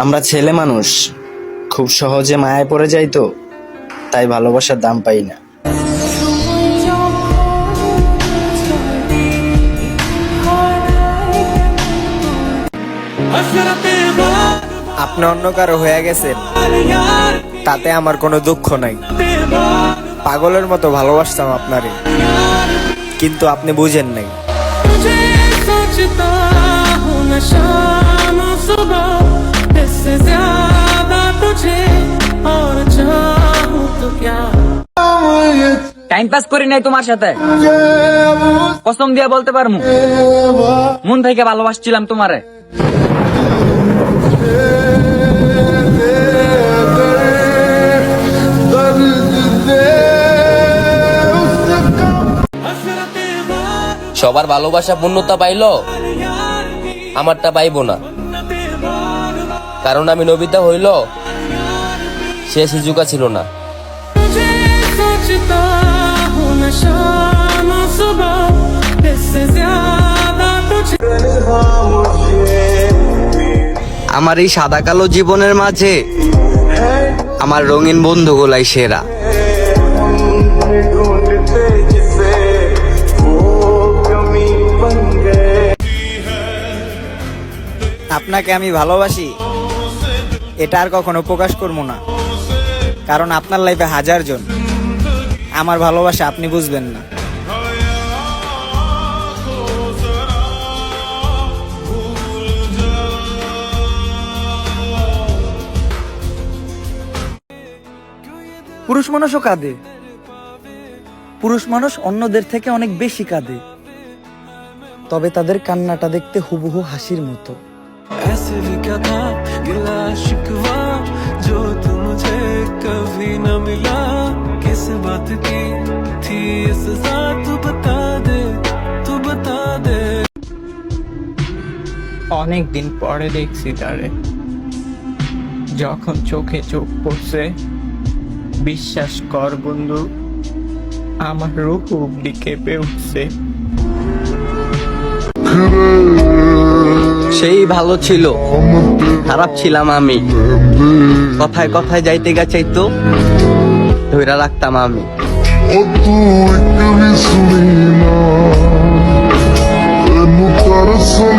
আমরা ছেলে মানুষ খুব সহজে মায়ায় পড়ে যাই, তো তাই ভালোবাসার দাম পাই না। আপনি অন্য কারো হয়ে গেছেন, তাতে আমার কোনো দুঃখ নাই। পাগলের মতো ভালোবাসতাম আপনারে, কিন্তু আপনি বুঝেন নাই। টাইম পাস করি নাই তোমার সাথে, কসম দিয়া বলতে পারমু মন থেকে ভালোবাসছিলাম তোমারে। সবার ভালোবাসা পূর্ণতা পাইলো, আমারটা পাইবো না, কারণ আমি নবিতা হইল, সে সিজুকা ছিল না। আমার এই সাদা কালো জীবনের মাঝে আমার রঙিন বন্ধুগুলাই সেরা। আপনাকে আমি ভালোবাসি, এটা আর কখনো প্রকাশ করবো না, কারণ আপনার লাইফে হাজার জন, আমার ভালোবাসা আপনি বুঝবেন না। পুরুষ মানুষও কাঁদে, পুরুষ মানুষ অন্যদের থেকে অনেক বেশি কাঁদে, তবে তাদের কান্নাটা দেখতে হুবহু হাসির মতো। অনেক দিন পরে দেখছি তারে, যখন চোখে চোখ পড়ছে, বিশ্বাস কর বন্ধু, আমার রূপ অব্দি কেঁপে উঠছে। সেই ভালো ছিল, খারাপ ছিলাম আমি, কথায় কথায় যাইতে গেছে তো ধইরা রাখতাম আমি। O tu que me sulina, no coração